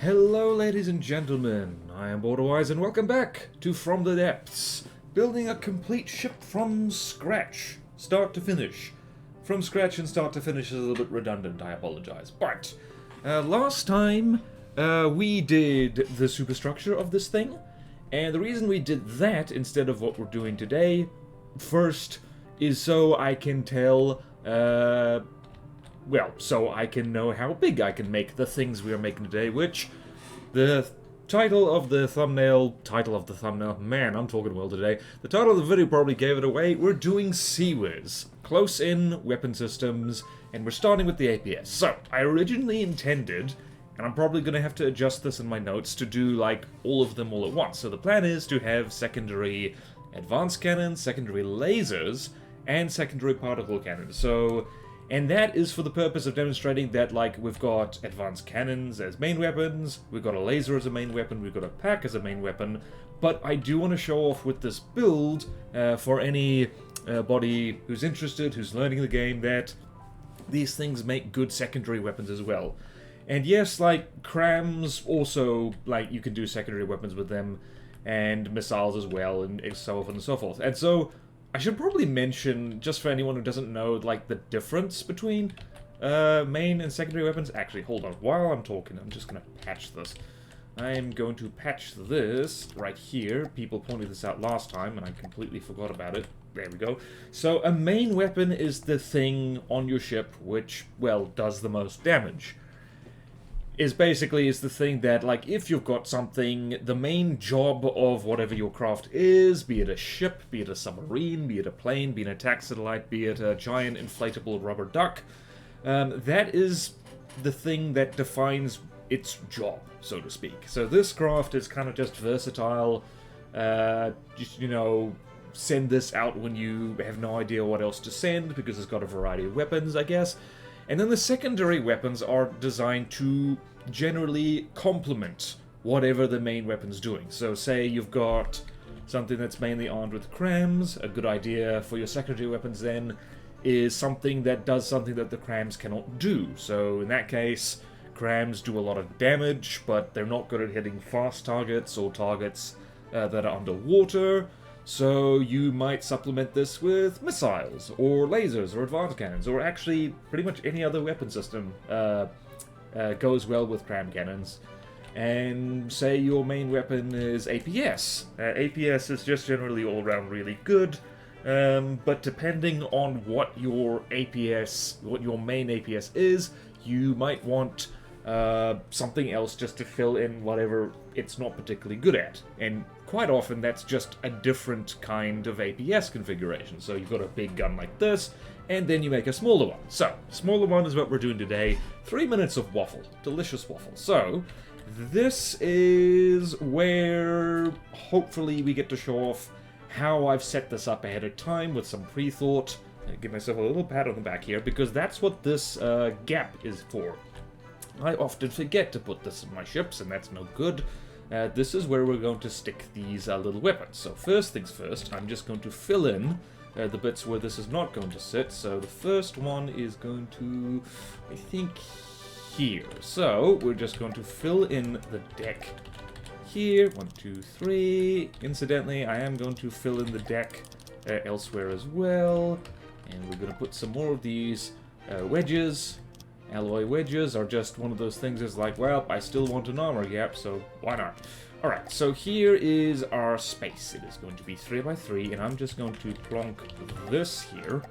Hello ladies and gentlemen, I am BorderWise and welcome back to From the Depths, building a complete ship from scratch, start to finish. From scratch and start to finish is a little bit redundant, I apologize. But, last time we did the superstructure of this thing, and the reason we did that instead of what we're doing today, first, is so I can tell, well, so I can know how big I can make the things we are making today, which the title of the thumbnail, man, I'm talking well today. The title of the video probably gave it away. We're doing CIWS, close-in weapon systems, and we're starting with the APS. So, I originally intended, and I'm probably going to have to adjust this in my notes, to do, like, all of them all at once. So the plan is to have secondary advanced cannons, secondary lasers, and secondary particle cannons. So, and that is for the purpose of demonstrating that, like, we've got advanced cannons as main weapons, we've got a laser as a main weapon, we've got a pack as a main weapon, but I do want to show off with this build, for anybody who's interested, who's learning the game, that these things make good secondary weapons as well. And yes, like, crams also, like, you can do secondary weapons with them, and missiles as well, and so on and so forth. And so, I should probably mention, just for anyone who doesn't know, like, the difference between main and secondary weapons. Actually, hold on. While I'm talking, I'm just going to patch this. I'm going to patch this right here. People pointed this out last time, and I completely forgot about it. There we go. So, a main weapon is the thing on your ship which, well, does the most damage. Is the thing that, like, if you've got something, the main job of whatever your craft is, be it a ship, be it a submarine, be it a plane, be it an attack satellite, be it a giant inflatable rubber duck, that is the thing that defines its job, so to speak. So this craft is kind of just versatile, just, you know, send this out when you have no idea what else to send, because it's got a variety of weapons, I guess. And then the secondary weapons are designed to generally complement whatever the main weapon's doing. So say you've got something that's mainly armed with crams, a good idea for your secondary weapons then is something that does something that the crams cannot do. So in that case, crams do a lot of damage, but they're not good at hitting fast targets or targets that are underwater. So you might supplement this with missiles, or lasers, or advanced cannons, or actually pretty much any other weapon system goes well with cram cannons. And say your main weapon is APS. APS is just generally all around really good, but depending on what your APS, what your main APS is, you might want something else just to fill in whatever it's not particularly good at. And quite often that's just a different kind of APS configuration. So you've got a big gun like this, and then you make a smaller one. So, smaller one is what we're doing today. 3 minutes of waffle. Delicious waffle. So, this is where hopefully we get to show off how I've set this up ahead of time with some pre-thought. Give myself a little pat on the back here, because that's what this gap is for. I often forget to put this in my ships, and that's no good. This is where we're going to stick these little weapons. So first things first, I'm just going to fill in the bits where this is not going to sit. So the first one is going to, I think, here. So we're just going to fill in the deck here. 1, 2, 3. Incidentally, I am going to fill in the deck elsewhere as well. And we're going to put some more of these wedges. Alloy wedges are just one of those things that's like, well, I still want an armor gap, so why not? Alright, so here is our space. It is going to be 3 by 3, and I'm just going to plonk this here.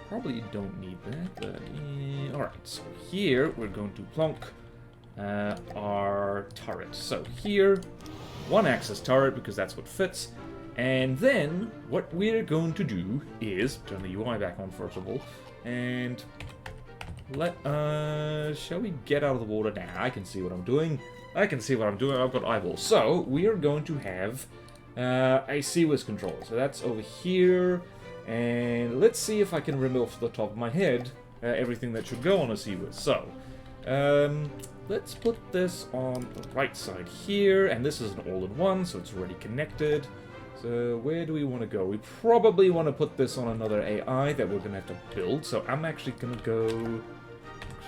Probably don't need that, but alright, so here we're going to plonk our turret. So here, one-axis turret, because that's what fits. And then, what we're going to do is, turn the UI back on first of all, and shall we get out of the water now? I can see what I'm doing. I've got eyeballs. So, we are going to have a CIWS controller. So that's over here. And let's see if I can remove off the top of my head everything that should go on a CIWS. So, let's put this on the right side here. And this is an all-in-one, so it's already connected. So where do we want to go? We probably want to put this on another AI that we're going to have to build. So I'm actually going to go...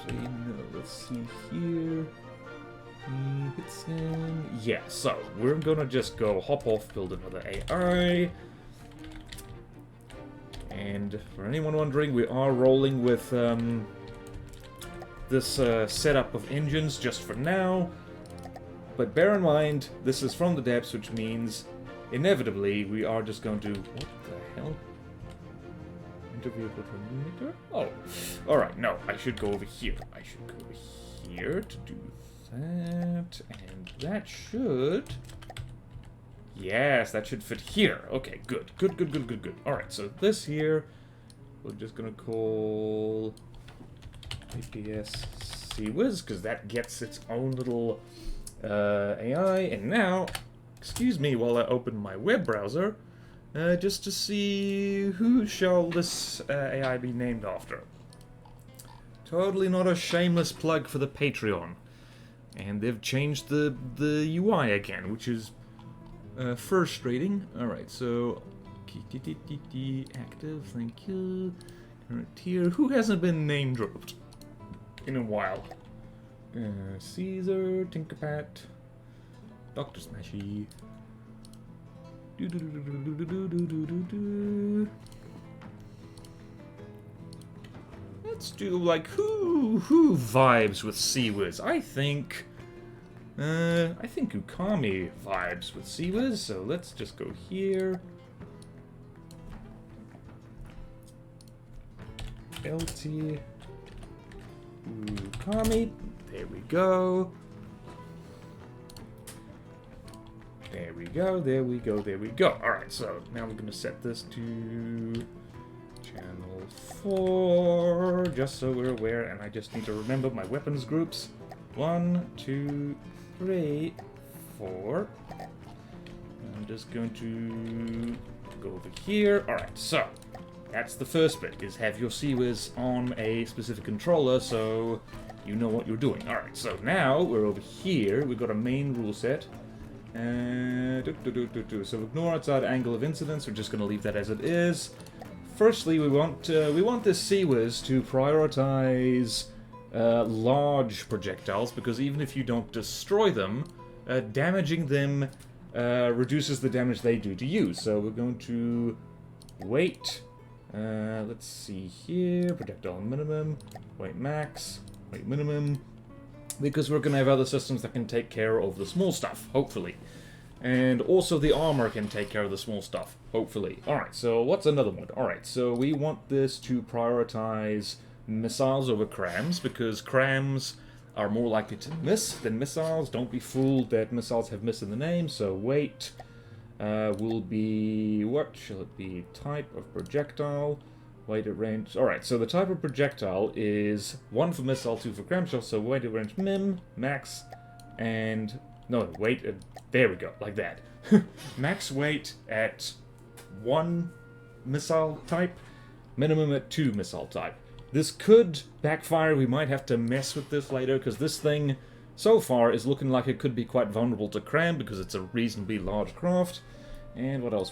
Actually, no, let's see here. It's yeah, so we're gonna just go hop off, build another AI. And for anyone wondering, we are rolling with this setup of engines just for now. But bear in mind, this is from the depths, which means inevitably we are just going to... What the hell? Interview with a meter? Oh, alright, no, I should go over here. I should go over here to do that, and that should... Yes, that should fit here. Okay, good. Good. Alright, so this here, we're just gonna call APS CIWS, because that gets its own little AI. And now, excuse me while I open my web browser, just to see who shall this AI be named after. Totally not a shameless plug for the Patreon. And they've changed the UI again, which is frustrating. Alright, so active, thank you. Current tier. Who hasn't been name dropped in a while? Caesar, Tinkerpat, Dr. Smashy. Let's do like who vibes with CIWS? I think Ukami vibes with CIWS, so let's just go here. LT Ukami. There we go. There we go. Alright, so now we're gonna set this to channel 4, just so we're aware, and I just need to remember my weapons groups. 1, 2, 3, 4. I'm just going to go over here. Alright, so that's the first bit, is have your CIWS on a specific controller so you know what you're doing. Alright, so now we're over here. We've got a main rule set. So ignore outside angle of incidence. We're just going to leave that as it is. Firstly, we want this CIWS to prioritize large projectiles, because even if you don't destroy them, damaging them reduces the damage they do to you. So we're going to wait. Let's see here. Projectile minimum. Weight max. Weight minimum. Because we're going to have other systems that can take care of the small stuff, hopefully. And also the armor can take care of the small stuff, hopefully. Alright, so what's another one? Alright, so we want this to prioritize missiles over crams, because crams are more likely to miss than missiles. Don't be fooled that missiles have miss in the name, so weight will be... What shall it be? Type of projectile. Weighted range. Alright, so the type of projectile is 1 for missile, 2 for cramshell, so weighted range min, max, and... No, weight... there we go, like that. Max weight at 1 missile type, minimum at 2 missile type. This could backfire. We might have to mess with this later, because this thing, so far, is looking like it could be quite vulnerable to cram, because it's a reasonably large craft. And what else?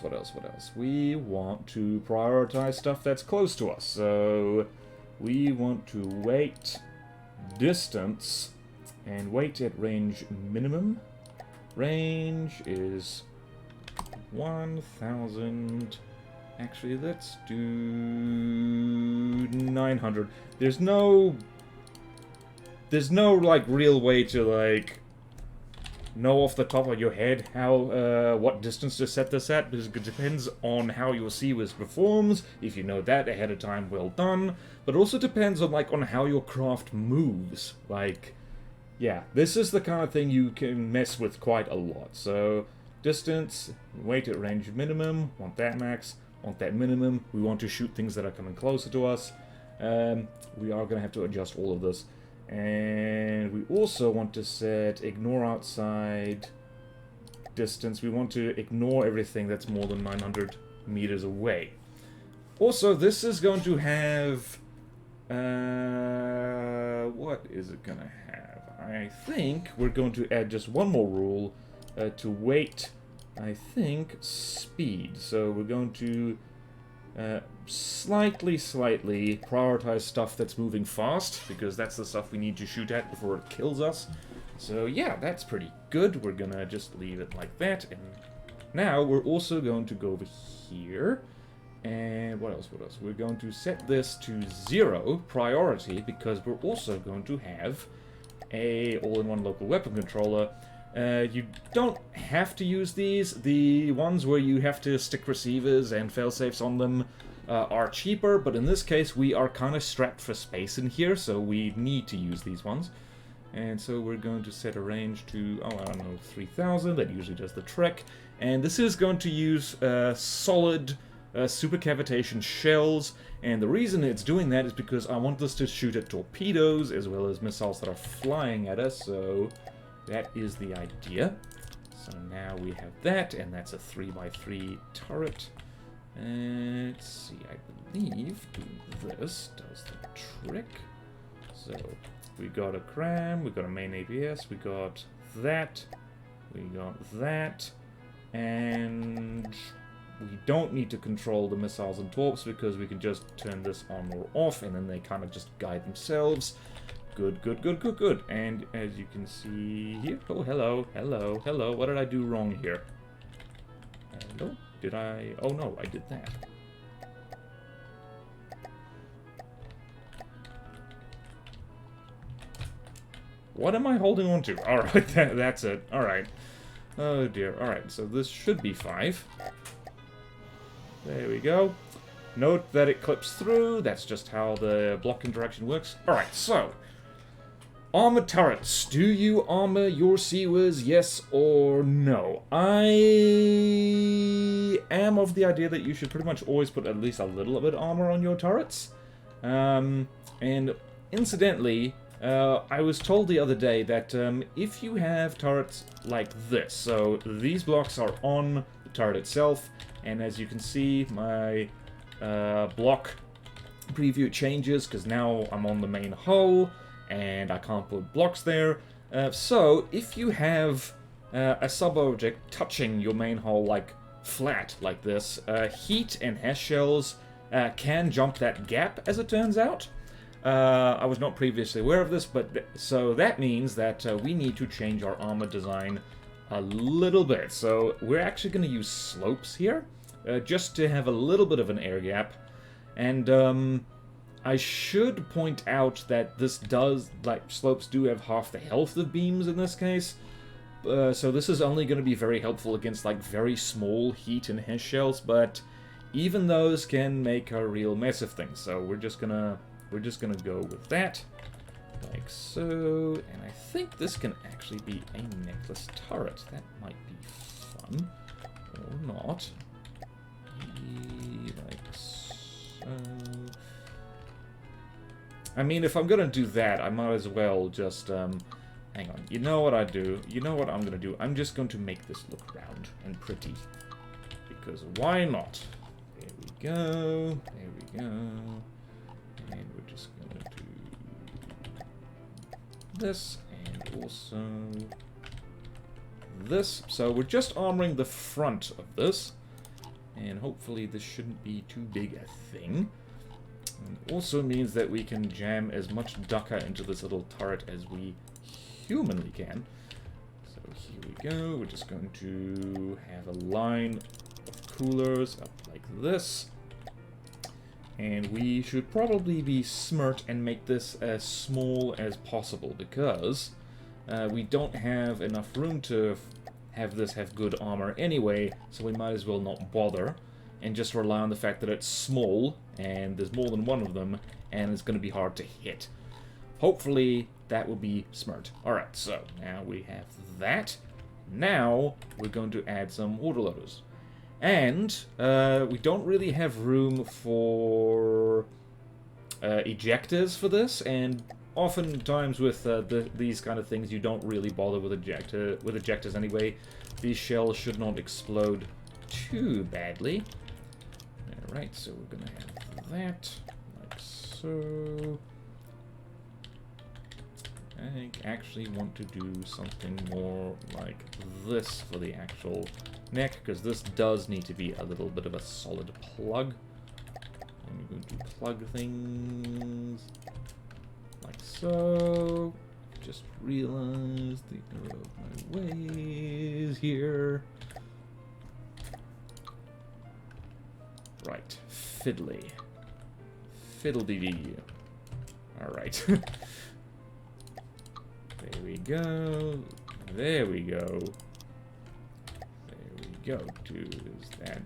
We want to prioritize stuff that's close to us. So we want to weight distance and weight at range minimum. Range is 1,000. Actually, let's do 900. There's no like real way to like know off the top of your head how what distance to set this at, because it depends on how your CIWS performs. If you know that ahead of time, well done. But it also depends on on how your craft moves. Like, yeah, this is the kind of thing you can mess with quite a lot. So distance, weight at range minimum, want that max, want that minimum. We want to shoot things that are coming closer to us. We are going to have to adjust all of this. And we also want to set ignore outside distance. We want to ignore everything that's more than 900 meters away. Also, this is going to have... what is it going to have? I think we're going to add just one more rule to weight, I think, speed. So we're going to slightly prioritize stuff that's moving fast, because that's the stuff we need to shoot at before it kills us. So yeah, that's pretty good. We're gonna just leave it like that. And now we're also going to go over here. And what else? What else? We're going to set this to 0 priority because we're also going to have a all-in-one local weapon controller. You don't have to use these. The ones where you have to stick receivers and failsafes on them are cheaper, but in this case we are kind of strapped for space in here, so we need to use these ones. And so we're going to set a range to, oh, I don't know, 3000. That usually does the trick. And this is going to use solid supercavitation shells, and the reason it's doing that is because I want this to shoot at torpedoes as well as missiles that are flying at us, so that is the idea. So now we have that, and that's a 3x3 turret. Let's see, I believe doing this does the trick. So we got a cram, we got a main APS, we got that, and we don't need to control the missiles and torps because we can just turn this on or off, and then they kind of just guide themselves. Good, good, good, good, good. And as you can see here, oh, hello, hello, hello. What did I do wrong here? Hello? Did I? Oh no, I did that. What am I holding on to? All right, that's it. All right. Oh dear. All right, so this should be 5. There we go. Note that it clips through. That's just how the block interaction works. Alright, so. Armored turrets. Do you armor your CIWS, yes or no? I am of the idea that you should pretty much always put at least a little bit of armor on your turrets. And incidentally, I was told the other day that if you have turrets like this, so these blocks are on the turret itself, and as you can see, my block preview changes because now I'm on the main hull and I can't put blocks there. So if you have a sub-object touching your main hull like flat like this, heat and hash shells can jump that gap, as it turns out. I was not previously aware of this, but so that means that we need to change our armor design a little bit. So we're actually going to use slopes here, just to have a little bit of an air gap. And I should point out that this does, like, slopes do have half the health of beams in this case. So this is only going to be very helpful against, like, very small heat and hash shells, but even those can make a real mess of things. So we're just gonna go with that, like so, and I think this can actually be a necklace turret. That might be fun, or not. Like so. I mean, if I'm gonna do that, I might as well just, hang on. You know what I do? You know what I'm gonna do? I'm just going to make this look round and pretty, because why not? There we go. There we go. And we're just going to do this, and also this. So we're just armoring the front of this, and hopefully this shouldn't be too big a thing. And also means that we can jam as much ducker into this little turret as we humanly can. So here we go. We're just going to have a line of coolers up like this. And we should probably be smart and make this as small as possible, because we don't have enough room to have this have good armor anyway, so we might as well not bother and just rely on the fact that it's small and there's more than one of them and it's going to be hard to hit. Hopefully that will be smart. Alright, so now we have that. Now we're going to add some autoloaders. And we don't really have room for ejectors for this, and oftentimes with these kind of things you don't really bother with ejectors anyway. These shells should not explode too badly. Alright, so we're gonna have that, like so. I actually want to do something more like this for the actual neck, because this does need to be a little bit of a solid plug. I'm going to plug things like so. just realized the error of my ways here. Right, fiddly. Fiddle-dee-dee. Alright. There we go. There we go. There we go. Is that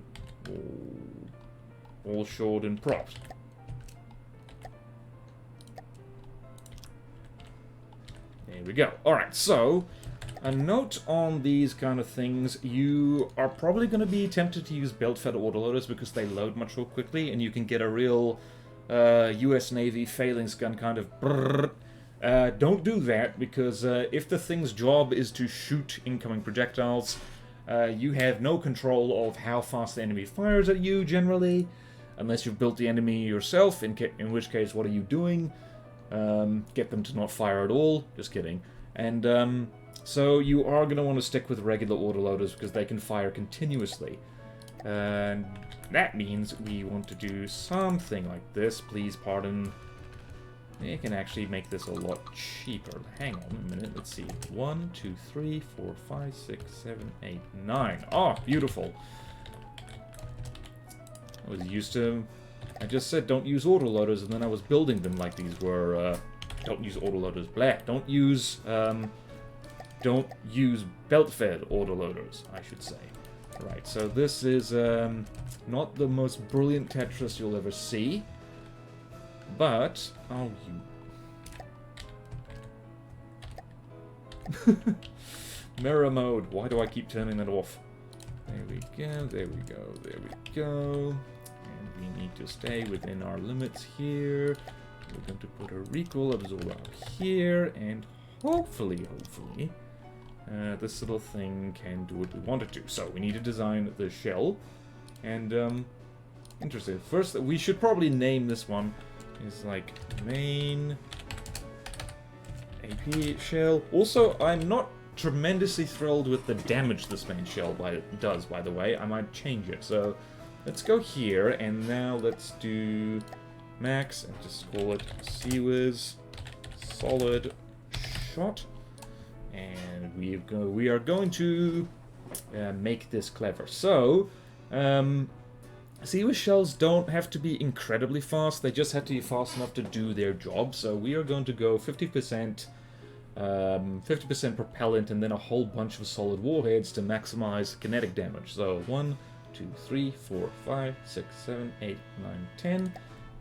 all shored and propped? There we go. Alright, so a note on these kind of things. You are probably going to be tempted to use belt-fed autoloaders because they load much more quickly, and you can get a real US Navy phalanx gun kind of brrr. Don't do that, because if the thing's job is to shoot incoming projectiles, you have no control of how fast the enemy fires at you, generally, unless you've built the enemy yourself, in which case, what are you doing? Get them to not fire at all. Just kidding. And so you are going to want to stick with regular autoloaders because they can fire continuously. And that means we want to do something like this. Please pardon. You can actually make this a lot cheaper. Hang on a minute. Let's see. 1, 2, 3, 4, 5, 6, 7, 8, 9. Oh, beautiful. I was used to... I just said don't use autoloaders, and then I was building them like these were, don't use autoloaders, blah. Don't use belt-fed autoloaders, I should say. Right, so this is, not the most brilliant Tetris you'll ever see, but, oh, you... Mirror mode, why do I keep turning that off? There we go, there we go, there we go. We need to stay within our limits here. We're going to put a recoil absorber out here, and hopefully, this little thing can do what we want it to. So we need to design the shell, and interesting. First, we should probably name this one is like main AP shell. Also, I'm not tremendously thrilled with the damage this main shell does. By the way, I might change it. So. Let's go here, and now let's do max, and just call it CIWS solid shot. And we are going to make this clever. So, CIWS shells don't have to be incredibly fast, they just have to be fast enough to do their job. So we are going to go 50%, 50% propellant, and then a whole bunch of solid warheads to maximize kinetic damage. So 1, 2, 3, 4, 5, 6, 7, 8, 9, 10.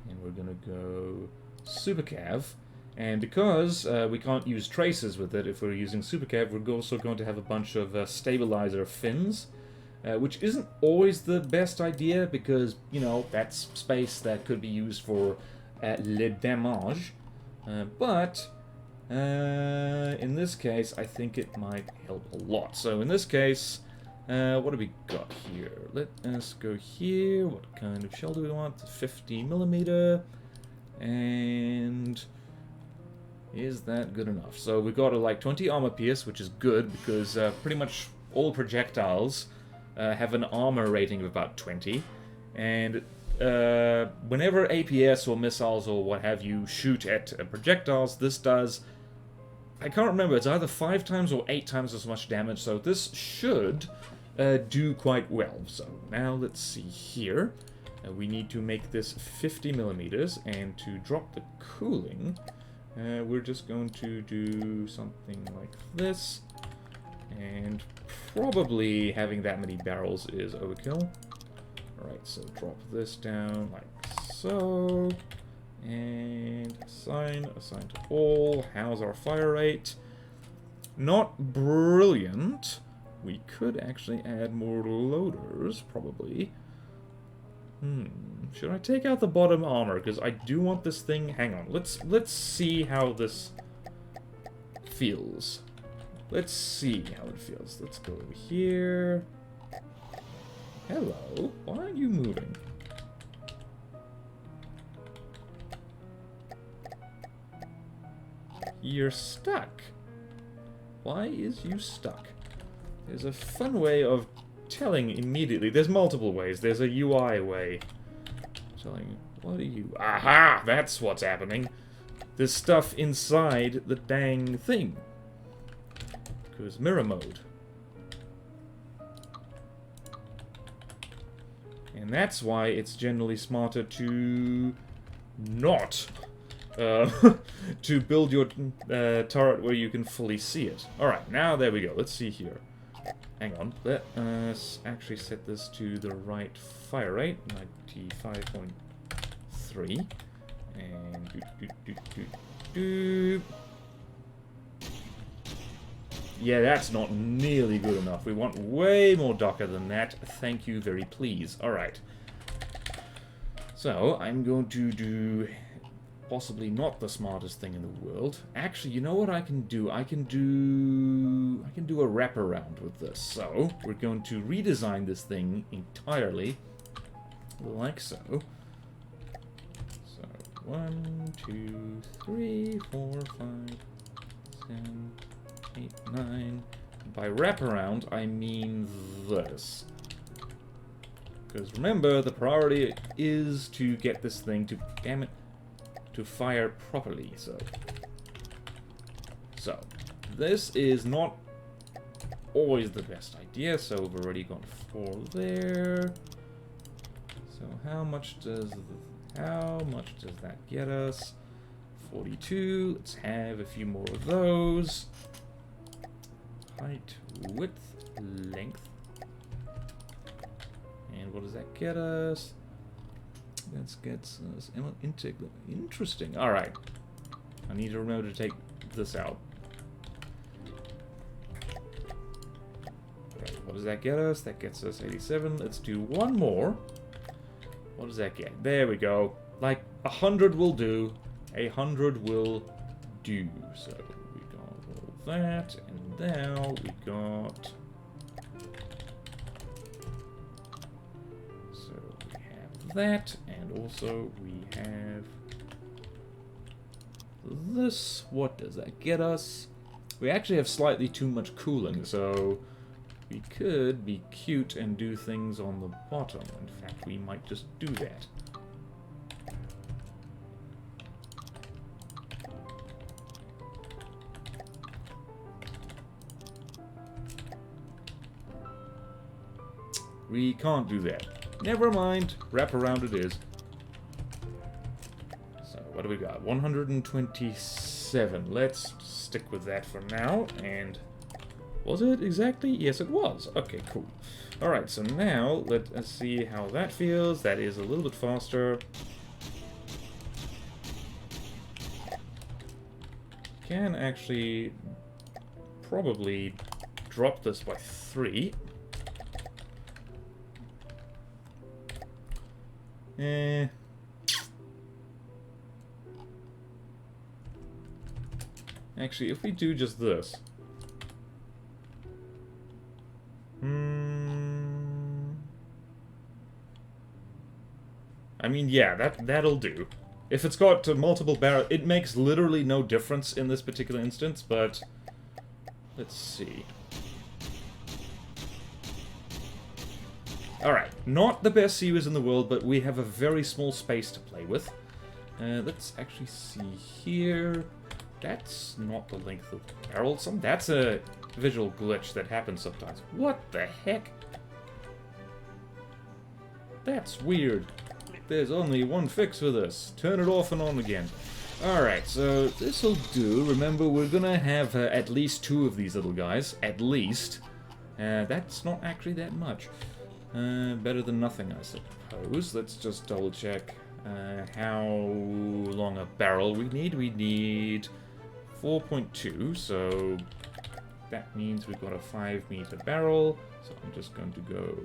And we're gonna go Super Cav. And because we can't use traces with it if we're using Super Cav, we're also going to have a bunch of stabilizer fins, which isn't always the best idea because, you know, that's space that could be used for le damage. But in this case, I think it might help a lot. So in this case... what do we got here? Let us go here. What kind of shell do we want? 50mm. And is that good enough? So we got like 20 armor pierce, which is good because pretty much all projectiles have an armor rating of about 20. And whenever APS or missiles or what have you shoot at projectiles, this does... I can't remember, it's either 5 times or 8 times as much damage, so this should do quite well. So now let's see here. We need to make this 50mm, and to drop the cooling, we're just going to do something like this, and probably having that many barrels is overkill. Alright, so drop this down like so. And assign to all. How's our fire rate? Not brilliant. We could actually add more loaders, probably. Should I take out the bottom armor? Because I do want this thing... Hang on, let's see how this feels. Let's see how it feels. Let's go over here. Hello, why aren't you moving? You're stuck. Why is you stuck? There's a fun way of telling immediately. There's multiple ways. There's a UI way. Telling, what are you... Aha! That's what's happening. There's stuff inside the dang thing. Because mirror mode. And that's why it's generally smarter to not to build your turret where you can fully see it. Alright, now there we go. Let's see here. Hang on. Let us actually set this to the right fire rate. 95.3. And yeah, that's not nearly good enough. We want way more darker than that. Thank you very please. Alright. So, I'm going to do possibly not the smartest thing in the world. Actually, you know what I can do? I can do a wraparound with this. So, we're going to redesign this thing entirely like so. So, 1, 2, 3, 4, 5, 7, 8, 9. By wraparound, I mean this. Because remember, the priority is to get this thing to, damn it, to fire properly. So, this is not always the best idea. So we've already got 4 there. So how much does that get us? 42. Let's have a few more of those. Height, width, length. And what does that get us? That gets us interesting. Alright. I need to remember to take this out. Right, what does that get us? That gets us 87. Let's do one more. What does that get? There we go. Like 100 will do. 100 will do. So we got all that, and now we got. So we have that, and also we have this. What does that get us? We actually have slightly too much cooling, so we could be cute and do things on the bottom. In fact, we might just do that. We can't do that. Never mind. Wrap around it is. So, what do we got? 127. Let's stick with that for now. And was it exactly? Yes, it was. Okay, cool. Alright, so now let us see how that feels. That is a little bit faster. Can actually probably drop this by 3. Actually, if we do just this. I mean, yeah, that'll do. If it's got multiple barrels, it makes literally no difference in this particular instance, but let's see. Alright, not the best CIWS in the world, but we have a very small space to play with. Let's actually see here. That's not the length of the barrel. That's a visual glitch that happens sometimes. What the heck? That's weird. There's only one fix for this. Turn it off and on again. Alright, so this'll do. Remember, we're gonna have at least 2 of these little guys. At least. That's not actually that much. Better than nothing, I suppose. Let's just double check how long a barrel we need. We need 4.2, so that means we've got a 5-meter barrel. So I'm just going to go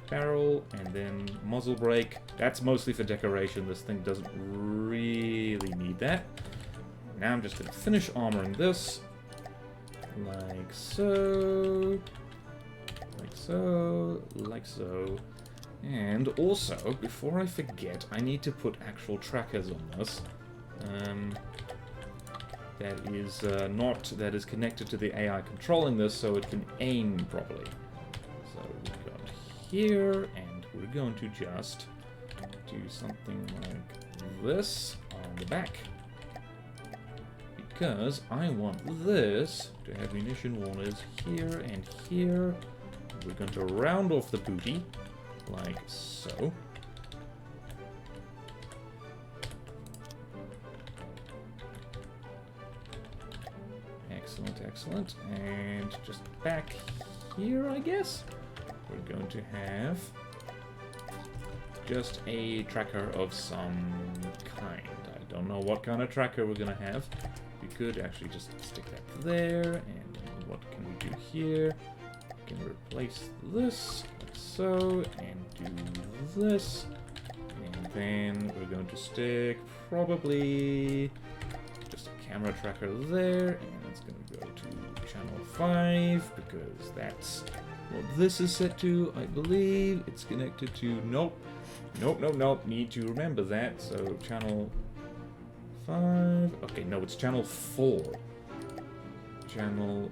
barrel and then muzzle brake. That's mostly for decoration. This thing doesn't really need that. Now I'm just going to finish armoring this like so. Like so, like so. And also, before I forget, I need to put actual trackers on this. That is connected to the AI controlling this so it can aim properly. So we've got here, and we're going to just do something like this on around the back. Because I want this to have munition warners here and here. We're going to round off the booty, like so. Excellent, excellent. And just back here, I guess, we're going to have just a tracker of some kind. I don't know what kind of tracker we're going to have. We could actually just stick that there, and what can we do here? We can replace this, like so, and do this, and then we're going to stick probably just a camera tracker there, and it's going to go to channel 5, because that's what this is set to, I believe. It's connected to, nope, need to remember that, so channel 5. Okay, no, it's channel 4. Channel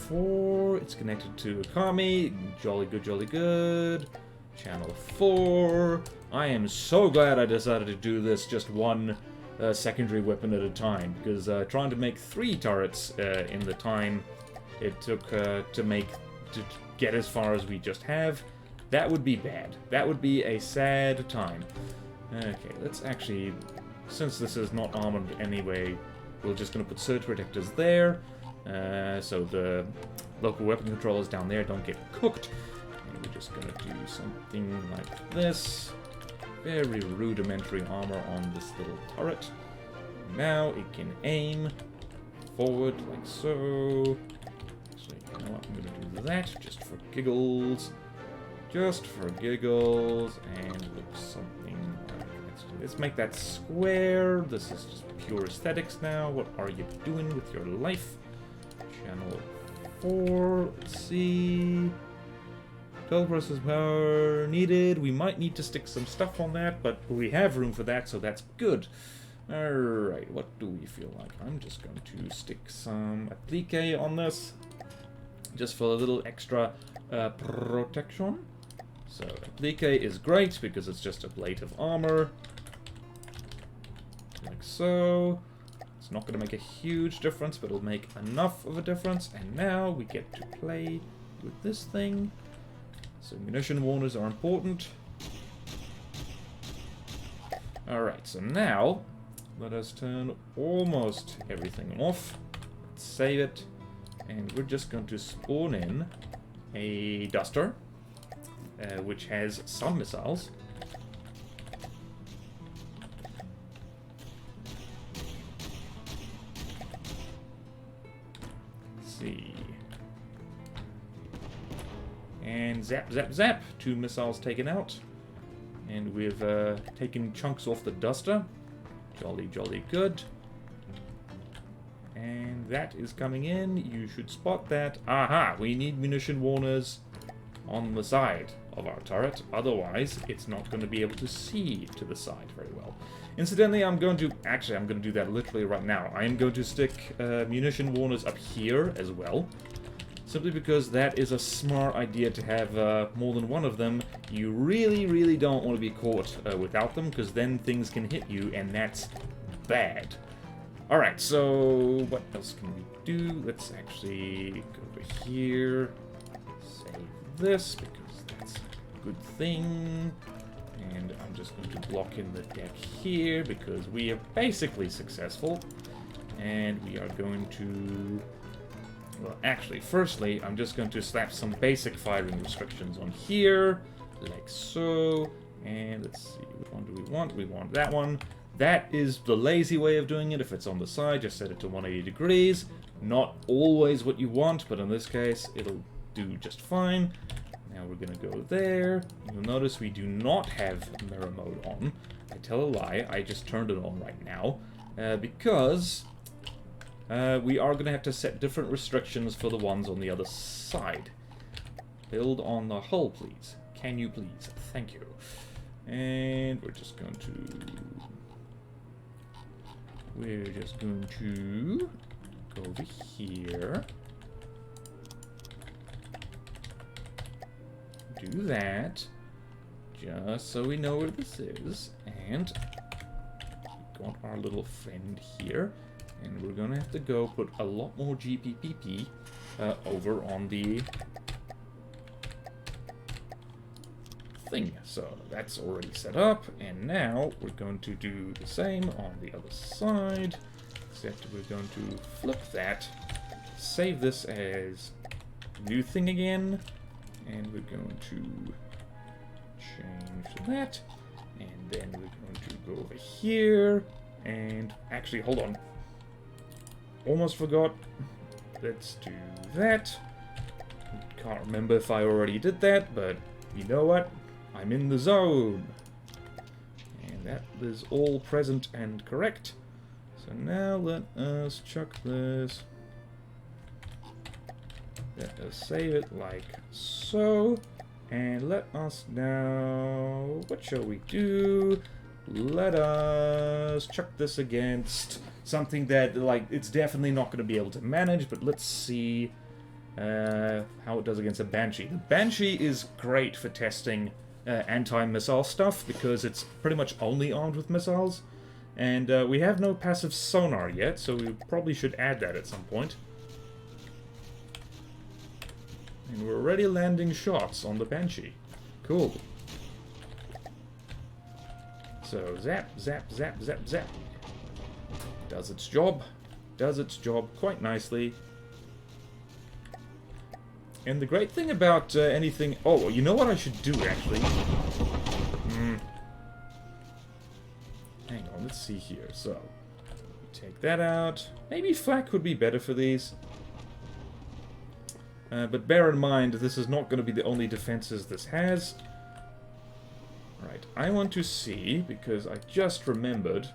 4. It's connected to Akami. Jolly good, jolly good. Channel 4. I am so glad I decided to do this just one secondary weapon at a time, because trying to make 3 turrets in the time it took to get as far as we just have, that would be bad. That would be a sad time. Okay, let's actually, since this is not armored anyway, we're just going to put surge protectors there, so the local weapon controllers down there don't get cooked. And we're just going to do something like this. Very rudimentary armor on this little turret. Now it can aim forward like so. So you know what, I'm going to do that just for giggles. Just for giggles, and look something like, let's make that square. This is just pure aesthetics now. What are you doing with your life? Channel 4, let's see. 12 process power needed. We might need to stick some stuff on that, but we have room for that, so that's good. Alright, what do we feel like? I'm just going to stick some applique on this, just for a little extra protection. So applique is great because it's just a plate of armor, like so. It's not going to make a huge difference, but it'll make enough of a difference. And now we get to play with this thing. So munition warners are important. Alright, so now let us turn almost everything off. Let's save it. And we're just going to spawn in a duster, which has some missiles. Let's see. And zap, zap, zap. 2 missiles taken out. And we've taken chunks off the duster. Jolly, jolly good. And that is coming in. You should spot that. Aha! We need munition warners on the side of our turret. Otherwise, it's not going to be able to see to the side very well. Incidentally, I'm going to do that literally right now. I am going to stick munition warners up here as well. Simply because that is a smart idea to have more than one of them. You really, really don't want to be caught without them, because then things can hit you, and that's bad. Alright, so what else can we do? Let's actually go over here, save this, because that's a good thing. And I'm just going to block in the deck here, because we are basically successful. And we are going to... Well, actually, firstly, I'm just going to slap some basic firing restrictions on here, like so. And let's see, which one do we want? We want that one. That is the lazy way of doing it. If it's on the side, just set it to 180 degrees. Not always what you want, but in this case, it'll do just fine. Now we're going to go there. You'll notice we do not have mirror mode on. I tell a lie, I just turned it on right now. Because we are going to have to set different restrictions for the ones on the other side. Build on the hull, please. Can you please? Thank you. And we're just going to go over here. Do that. Just so we know where this is. And got our little friend here. And we're gonna have to go put a lot more GPPP over on the thing. So that's already set up, and now we're going to do the same on the other side, except we're going to flip that, save this as new thing again, and we're going to change that, and then we're going to go over here, and actually, hold on, almost forgot, let's do that. Can't remember if I already did that, but you know what? I'm in the zone. And that is all present and correct. So now let us chuck this. Let us save it like so. And let us now... what shall we do? Let us chuck this against something that, like, it's definitely not going to be able to manage, but let's see how it does against a Banshee. The Banshee is great for testing anti-missile stuff, because it's pretty much only armed with missiles, and we have no passive sonar yet, so we probably should add that at some point. And we're already landing shots on the Banshee. Cool. So zap, zap, zap, zap, zap. Does its job. Does its job quite nicely. And the great thing about anything... oh, you know what I should do, actually? Hang on, let's see here. So, take that out. Maybe flak would be better for these. But bear in mind, this is not going to be the only defenses this has. Right, I want to see, because I just remembered,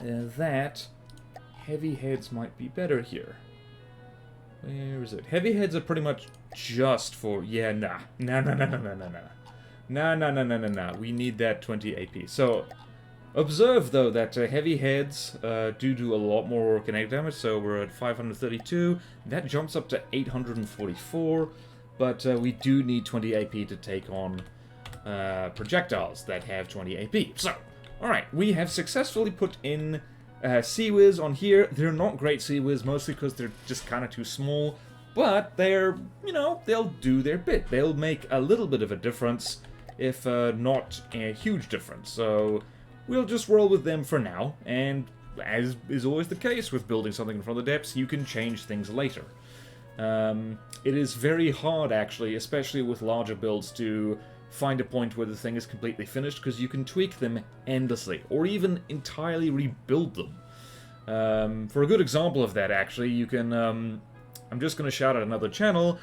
that heavy heads might be better here. Where is it? Heavy heads are pretty much just for... yeah, nah. Nah. We need that 20 AP. So, observe, though, that heavy heads do a lot more kinetic damage. So we're at 532. That jumps up to 844. But we do need 20 AP to take on projectiles that have 20 AP. So, alright, we have successfully put in... CIWS on here. They're not great CIWS, mostly because they're just kind of too small, but they're, you know, they'll do their bit. They'll make a little bit of a difference, if not a huge difference. So we'll just roll with them for now, and as is always the case with building something from the depths, you can change things later. It is very hard, actually, especially with larger builds, to find a point where the thing is completely finished, because you can tweak them endlessly, or even entirely rebuild them. For a good example of that, actually, you can... I'm just going to shout out another channel.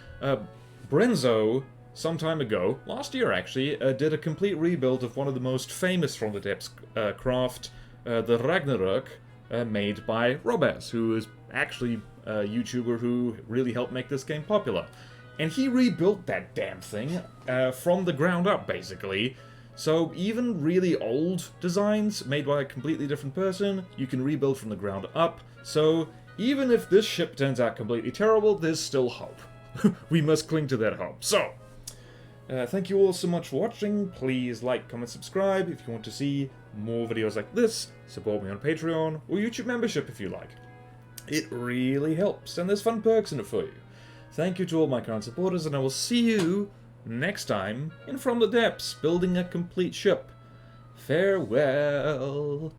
Brenzo, some time ago, last year actually, did a complete rebuild of one of the most famous From the Depths craft, the Ragnarok, made by Robaz, who is actually a YouTuber who really helped make this game popular. And he rebuilt that damn thing from the ground up, basically. So even really old designs made by a completely different person, you can rebuild from the ground up. So even if this ship turns out completely terrible, there's still hope. We must cling to that hope. So, thank you all so much for watching. Please like, comment, subscribe if you want to see more videos like this. Support me on Patreon or YouTube membership if you like. It really helps, and there's fun perks in it for you. Thank you to all my current supporters, and I will see you next time in From the Depths, building a complete ship. Farewell.